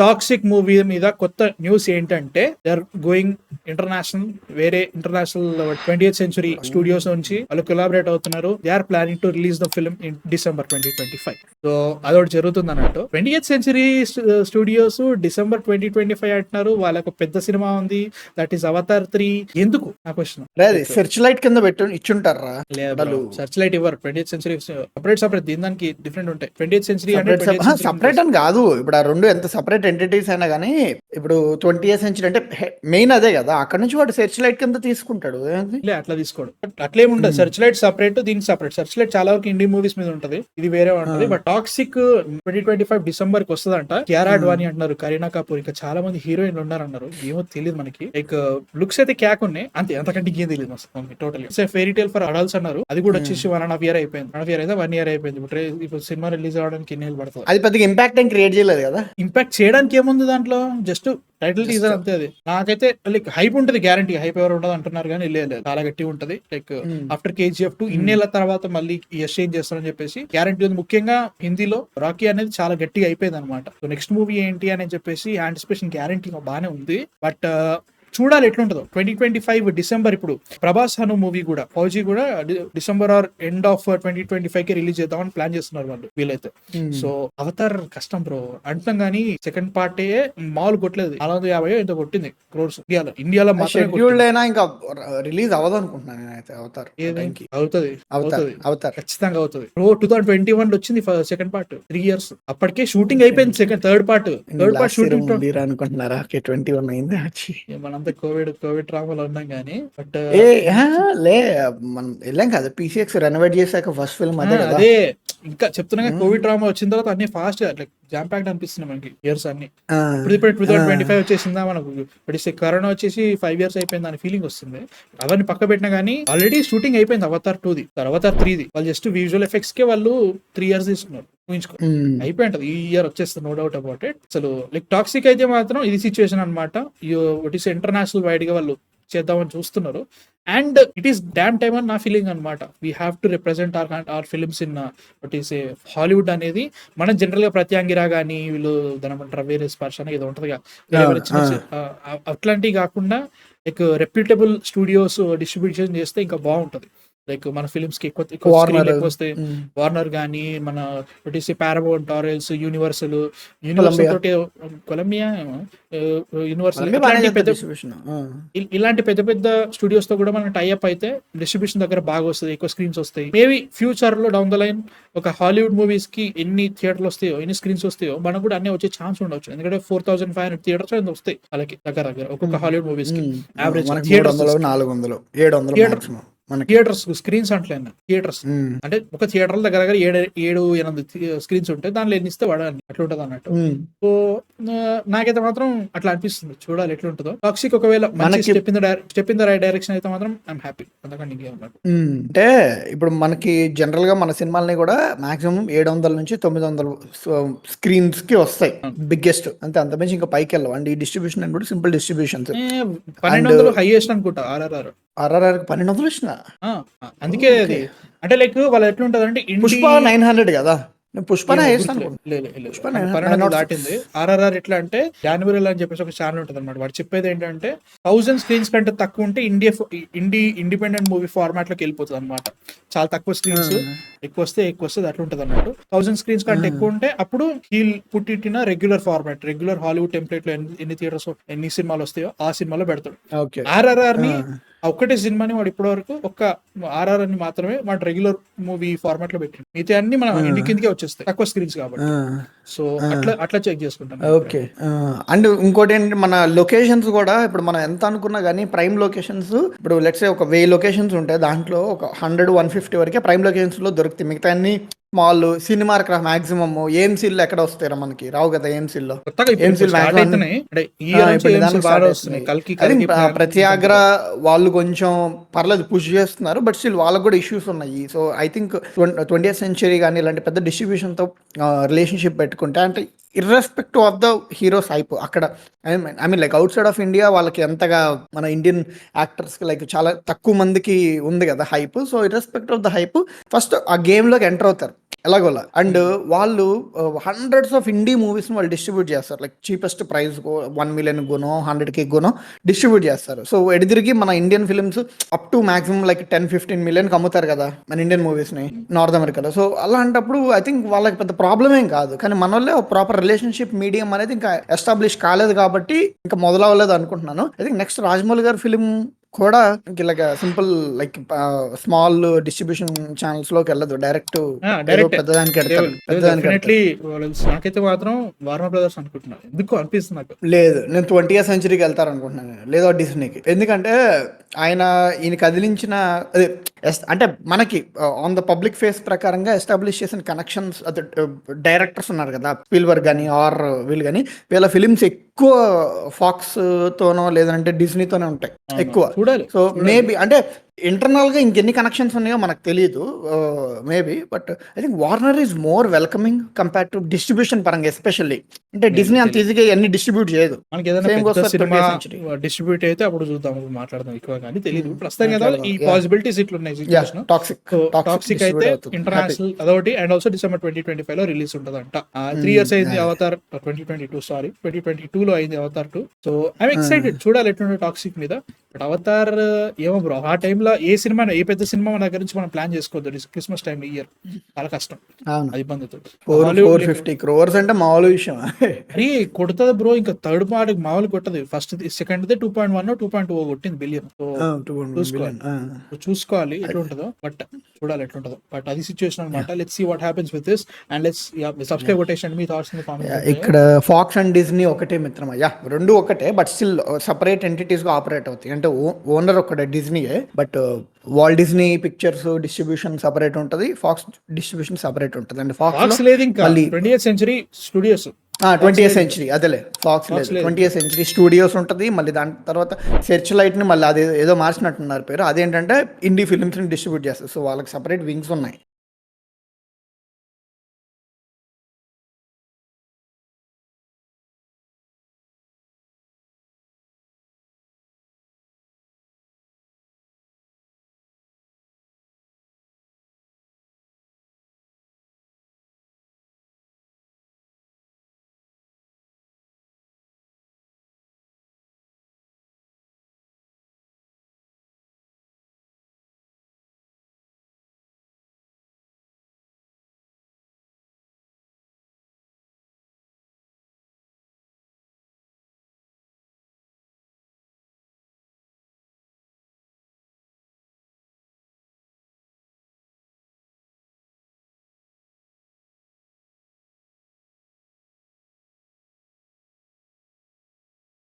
Toxic movie మీద కొత్త news ఏంటంటే దే ఆర్ గోయింగ్ ఇంటర్నేషనల్, వేరే ఇంటర్నేషనల్ 20th సెంచురీ స్టూడియోస్ నుంచి వాళ్ళు కొలాబరేట్ అవుతున్నారు. They are planning to release the film in December 2025. So అదొకటి జరుగుతుంది అన్నట్టు. 20th సెంచురీ స్టూడియోస్ December 2025 అంటున్నారు. వాళ్ళకు పెద్ద సినిమా ఉంది, దట్ ఈస్ అవతార్ 3. ఎందుకు నా క్వశ్చన్. సెర్చ్ లైట్ కింద పెట్టు ఇచ్చుంటారా? లేదు, సెర్చ్ లైట్ ఇవ్వరు. 20th సెంచురీ సపరేట్ దీనికి డిఫరెంట్ ఉంటాయి. 20th సెంచురీ అంటే సపరేట్ అని కాదు, ఇప్పుడు ఆ రెండు ఎంత సపరేట్ ఎంటిటీస్ అయినా కానీ ఇప్పుడు 20th సెంచురీ అంటే మెయిన్ అదే కదా, అక్కడ నుంచి వాడు సెర్చ్ లైట్ కింద తీసుకుంటాడు. అట్లా తీసుకోడు, అట్లేముండదు. సెర్చ్ లైట్ సపరేట్, దీనికి సపరేట్. సెర్చ్ లైట్ చాలా వరకు ఇండియన్ మూవీస్ మీద ఉంటది, ఇది వేరే ఉంటది. బట్ టాక్సిక్ 2025 డిసెంబర్ కి వస్తుందంట. కియారా అడ్వానీ అంటున్నారు, కరీనా కపూర్, ఇంకా చాలా మంది హీరోయిన్లు ఉన్నారన్నారు. ఏమో తెలియదు మనకి. లైక్ లుక్స్ అయితే క్యాక్ ఉన్నాయి అంతే, అంతకంటే ఇంకేం తెలియదు మస్తు total. Fairy tale for adults అన్నారు, అది కూడా వచ్చేసి 1.5 year అయిపోయింది. 1.5 year అయితే 1 year అయిపోయింది. ఇప్పుడు సినిమా రిలీజ్ అవడానికి ఎన్ని పడుతుంది. అది పెద్దగా ఇంపాక్ట్ ఏం క్రియేట్ చేయలేదు కదా. ఇంపాక్ట్ చేయడానికి ఏముంది దాంట్లో, జస్ట్ టైటిల్ టీజర్ అంతే. అది నాకైతే లైక్ హైప్ ఉంటది, గ్యారంటీ హైప్ ఎవరు ఉండదు అంటున్నారు కానీ లేదు, చాలా గట్టి ఉంటది. లైక్ ఆఫ్టర్ KGF 2 ఇన్నేళ్ల తర్వాత మళ్ళీ ఎక్స్చేంజ్ చేస్తారని చెప్పేసి గ్యారంటీ ఉంది. ముఖ్యంగా హిందీలో రాకీ అనేది చాలా గట్టిగా అయిపోయింది అనమాట. సో నెక్స్ట్ మూవీ ఏంటి అని చెప్పేసి యాంటిసిపేషన్ గ్యారంటీ బానే ఉంది. బట్ చూడాలి ఎట్లుంటుందో. 2025 డిసెంబర్. ఇప్పుడు ప్రభాస్ హను మూవీ కూడా, ఫౌజీ కూడా డిసెంబర్ ఆర్ ఎండ్ ఆఫ్ 2025 కి రిలీజ్ చేద్దామని ప్లాన్ చేస్తున్నారు వాళ్ళు వీళ్ళైతే. సో అవతార్ కష్టం బ్రో అంటాం కానీ సెకండ్ పార్ట్ మాల్ కొట్టలేదు, 450 ఎంత కొట్టింది క్రోర్స్ ఇండియాలో మాత్రం. ఇంకా రిలీజ్ అవ్వదు అనుకుంటున్నాను నేనైతే. అవతార్ అవుతుంది ఖచ్చితంగా అవుతుంది. 2021 లో వచ్చింది సెకండ్ పార్ట్, 3 years అప్పటికే షూటింగ్ అయిపోయింది. థర్డ్ పార్ట్ షూటింగ్ అనుకుంటున్నారా? 21 అయింది. మనంతా కోవిడ్ డ్రామాలో ఉన్నాం కానీ, బట్ మనం వెళ్ళాం కదా PCX రెనోవేట్ చేశాక ఫస్ట్ ఫిల్మ్ అదే. ఇంకా చెప్తున్నా కోవిడ్ డ్రామా వచ్చిన తర్వాత అన్ని ఫాస్ట్ లైక్ జామ్ ప్యాక్డ్ అనిపిస్తుంది మనకి ఇయర్స్ అన్ని. ఇప్పుడు 2025 వచ్చేసిందా మనకు, కరోనా వచ్చేసి 5 years అయిపోయింది అని ఫీలింగ్ వస్తుంది. అవన్నీ పక్క పెట్టినా కానీ ఆల్రెడీ షూటింగ్ అయిపోయింది అవతార్ 2ది, అవతార్ 3ది. వాళ్ళు జస్ట్ విజువల్ ఎఫెక్ట్స్ కే వాళ్ళు 3 years తీసుకున్నారు, అయిపోయి ఉంటది. ఈ ఇయర్ వచ్చేస్తుంది, నో డౌట్ అబౌట్ ఇట్. అసలు లైక్ టాక్సిక్ అయితే మాత్రం ఇది సిచ్యువేషన్ అనమాట. ఇట్ ఈస్ ఇంటర్నేషనల్ వైడ్ గా వాళ్ళు చేద్దామని చూస్తున్నారు. And it is damn time అని నా ఫీలింగ్ అనమాట. We have to represent our films in what is a Hollywood అనేది. మనం జనరల్ గా ప్రత్యాంగిరా గానీ వీళ్ళు దాని వేరే స్పర్శ అనేది ఏదో ఉంటది, అట్లాంటివి కాకుండా లైక్ రెప్యూటబుల్ స్టూడియోస్ డిస్ట్రిబ్యూషన్ చేస్తే ఇంకా బాగుంటది. లైక్ మన ఫిలిమ్స్ కి ఎక్కువ వస్తాయి. వార్నర్ గానీ, మన పారమౌంట్, టారెల్స్, యూనివర్సల్ తోటి, కొలంబియా, యూనివర్సల్, ఇలాంటి పెద్ద పెద్ద స్టూడియోస్ తో కూడా మనం టైఅప్ అయితే డిస్ట్రిబ్యూషన్ దగ్గర బాగా వస్తుంది, ఎక్కువ స్క్రీన్స్ వస్తాయి. మేబీ ఫ్యూచర్ లో డౌన్ ద లైన్ ఒక హాలీవుడ్ మూవీస్ కి ఎన్ని థియేటర్లు వస్తాయో, ఎన్ని స్క్రీన్స్ వస్తాయో మనకు కూడా అన్ని వచ్చే ఛాన్స్ ఉండొచ్చు. ఎందుకంటే 4500 థియేటర్స్ వస్తాయి వాళ్ళకి దగ్గర ఒక్కొక్క హాలీవుడ్ మూవీస్ కి. యావరేజ్ థియేటర్స్ స్క్రీన్స్ థియేటర్స్ అంటే ఒక థియేటర్ దగ్గర 7-8 స్క్రీన్స్ ఉంటాయి, దానిలో ఎన్ని ఇస్తే వాడాలి అట్లా ఉంటది అన్నట్టు. సో నాకైతే మాత్రం అట్లా అనిపిస్తుంది, చూడాలి ఎట్లుంటుందో. టాక్సిక్ ఒకవేళ step in the right direction అయితే మాత్రం ఐఎమ్ హ్యాపీ. అంతకంటే ఇంకేమన్నట్టు. అంటే ఇప్పుడు మనకి జనరల్ గా మన సినిమాలని కూడా మాక్సిమం 700 నుంచి 900 స్క్రీన్స్ కి వస్తాయి బిగ్గెస్ట్, అంతే. అంతమించి ఇంకా పైకి వెళ్ళవు. అండ్ ఈ డిస్ట్రిబ్యూషన్ అని కూడా సింపుల్ డిస్ట్రిబ్యూషన్స్ 1200 హైయెస్ట్ అనుకుంటా. RRR 1200 వచ్చిన, అందుకే అది అంటే లైక్ వాళ్ళు ఎట్లుంటది అంటే పుష్ప 900 కదా. పుష్ప దాటింది. RRR ఎట్లా అంటే జాన్వరిలో అని చెప్పేసి ఒక ఛానల్ ఉంటుంది అనమాట. వాడు చెప్పేది ఏంటంటే 1000 స్క్రీన్స్ కంటే తక్కువ ఉంటే ఇండిపెండెంట్ మూవీ ఫార్మాట్ లోకి వెళ్ళిపోతుంది అనమాట. చాలా తక్కువ స్క్రీన్స్, ఎక్కువ వస్తే అట్లా ఉంటుంది అన్నట్టు. 1000 స్క్రీన్స్ కంటే ఎక్కువ ఉంటే అప్పుడు హీల్ పుట్టిన regular format, regular Hollywood template లో ఎన్ని థియేటర్స్ ఎన్ని సినిమాలు వస్తాయో ఆ సినిమాలో పెడతాడు. RRR ని ఒక్కటే సినిమాని వాడు ఇప్పటి వరకు ఒక్క RRR ని మాత్రమే వాడు రెగ్యులర్ మూవీ ఫార్మాట్ లో పెట్టిండు. మిగతా అన్ని మన ఇంటి కిందకే వచ్చేస్తాయి, తక్కువ స్క్రీన్స్ కాబట్టి. సో అట్లా చెక్ చేసుకుంటాం. ఓకే. అండ్ ఇంకోటి ఏంటంటే మన లొకేషన్స్ కూడా, ఇప్పుడు మనం ఎంత అనుకున్నా కానీ ప్రైమ్ లొకేషన్స్, ఇప్పుడు లెట్స్ సే ఒక 1000 లొకేషన్స్ ఉంటాయి, దాంట్లో ఒక 100-150 వరకే ప్రైమ్ లొకేషన్స్ లో దొరుకుతాయి. మిగతా అన్ని మాల్, సినిమా మాక్సిమం ఏఎంసీలో ఎక్కడ వస్తారా మనకి, రావు కదా ఏఎంసీలో. ప్రత్యాగ్ర వాళ్ళు కొంచెం పర్లేదు పుష్ చేస్తున్నారు, బట్ స్టిల్ వాళ్ళకు కూడా ఇష్యూస్ ఉన్నాయి. So I think 20th century కానీ ఇలాంటి పెద్ద డిస్ట్రిబ్యూషన్ తో రిలేషన్షిప్ పెట్టుకుంటే, అంటే irrespective of the heroes hype అక్కడ, I mean like outside of India వాళ్ళకి ఎంతగా మన ఇండియన్ యాక్టర్స్ కి లైక్ చాలా తక్కువ మందికి ఉంది కదా hype. So irrespective of the hype first ఆ గేమ్ లోకి ఎంటర్ అవుతారు. ఎలాగోలా. అండ్ వాళ్ళు హండ్రెడ్స్ ఆఫ్ ఇండీ మూవీస్ వాళ్ళు డిస్ట్రిబ్యూట్ చేస్తారు. లైక్ చీపెస్ట్ ప్రైస్ 1 మిలియన్ గునో 100K గునో డిస్ట్రిబ్యూట్ చేస్తారు. సో ఎడిదిరిగి మన Indian films up to maximum like 10-15 million అమ్ముతారు కదా మన ఇండియన్ మూవీస్ ని నార్త్ అమెరికాలో. సో అలాంటప్పుడు ఐ థింక్ వాళ్ళకి పెద్ద ప్రాబ్లం ఏం కాదు. కానీ మన వాళ్ళే ప్రాపర్ రిలేషన్షిప్ మీడియం అనేది ఇంకా ఎస్టాబ్లిష్ కాలేదు కాబట్టి ఇంకా మొదలవ్వలేదు అనుకుంటున్నాను. ఐ థింక్ నెక్స్ట్ రాజమౌళి గారి ఫిలిం కూడా ఇలాగ simple like small distribution channels లోకి వెళ్ళదు, డైరెక్ట్ పెద్దదానికి డెఫినెట్లీ నాకైతే మాత్రం వార్నర్ బ్రదర్స్ అనుకుంటున్నాను. ఎందుకు అనిపిస్తుంది నాకు. లేదు, నేను 20th సెంచరీకి వెళ్తారు అనుకుంటున్నాను, లేదా డిస్నీకి. ఎందుకంటే ఈయన కదిలించిన అదే అంటే మనకి ఆన్ ద పబ్లిక్ ఫేస్ ప్రకారంగా ఎస్టాబ్లిష్ చేసిన కనెక్షన్స్ అదే డైరెక్టర్స్ ఉన్నారు కదా, స్పీల్బర్గ్ కానీ ఆర్ వీళ్ళు కానీ, వీళ్ళ ఫిలిమ్స్ ఎక్కువ ఫాక్స్ తోనో లేదంటే డిస్నీతోనే ఉంటాయి ఎక్కువ. సో మేబీ అంటే ఇంటర్నల్ గా ఇంకెన్ని కనెక్షన్స్ ఉన్నాయో మనకు తెలియదు maybe. But I think Warner is more welcoming compare to distribution పరంగా. ఎస్పెషల్లీ అంటే డిస్నీ అంత ఈజీగా అన్ని డిస్ట్రిబ్యూట్ చేయదు. మనకి ఏదైనా సినిమా డిస్ట్రిబ్యూట్ అయితే అప్పుడు చూద్దాం, మాట్లాడదాం ఎక్కువ, కానీ తెలియదు. ప్రస్తుతం కదా ఈ పాసిబిలిటీస్ ఇట్లున్నాయి. టాక్సిక్ అయితే ఇంటర్నేషనల్ అదొకటి. అండ్ ఆల్సో డిసెంబర్ 2025 లో రిలీజ్ ఉంటదంట. 3 years అయింది అవతార్ 2022 లో అయింది అవతార్ 2. సో ఐఎమ్ ఎక్సైటెడ్, చూడాలి ఎట్లుండే టాక్సిక్ మీద. బట్ అవతార్ ఏమో బ్రో, ఆ టైంలో ఏ సినిమా ఏ పెద్ద సినిమా మన దగ్గర నుంచి మనం ప్లాన్ చేసుకోవద్దు. క్రిస్మస్ టైం ఇయర్ చాలా కష్టం, ఇబ్బందితో. 450 crores అంటే మామూలు విషయం అరే కొడుతుంది బ్రో. ఇంకా థర్డ్ పార్ట్ మామూలు కొట్టదు. ఫస్ట్ సెకండ్ 2.1 2.2 కొట్టింది బిలియన్. చూసుకోవాలి ఎట్లుంటుందో, బట్ చూడాలి ఎట్లుంటుందో. బట్ అది సిచ్యువేషన్ అనమాట. Let's see what happens with this and let's subscribe కొటేషన్ మీ థాట్స్ ని కామెంట్. ఇక్కడ ఫాక్స్ అండ్ డిస్నీ ఒకటే మిత్రమా? రెండు ఒకటే, బట్ స్టిల్ సెపరేట్ ఎంటిటీస్ గా ఆపరేట్ అవుతాయి. అంటే ఓనర్ ఒకటే డిస్నీయే, but Walt Disney Pictures distribution separate ఉంటుంది, ఫాక్స్ డిస్ట్రిబ్యూషన్ సెపరేట్ ఉంటుంది. అండ్ ఫాక్స్ లేదు ఇంకా 20th century studios. 20th century అదేలే, ఫాక్స్ లేదు. 20th సెంచరీ స్టూడియోస్ ఉంటుంది. మళ్ళీ దాని తర్వాత సెర్చ్ లైట్ ని మళ్ళీ అది ఏదో మార్చినట్టున్నారు పేరు. అదేంటంటే ఇండీ ఫిల్మ్స్ ని డిస్ట్రిబ్యూట్ చేస్తారు. సో వాళ్ళకి సెపరేట్ వింగ్స్ ఉన్నాయి.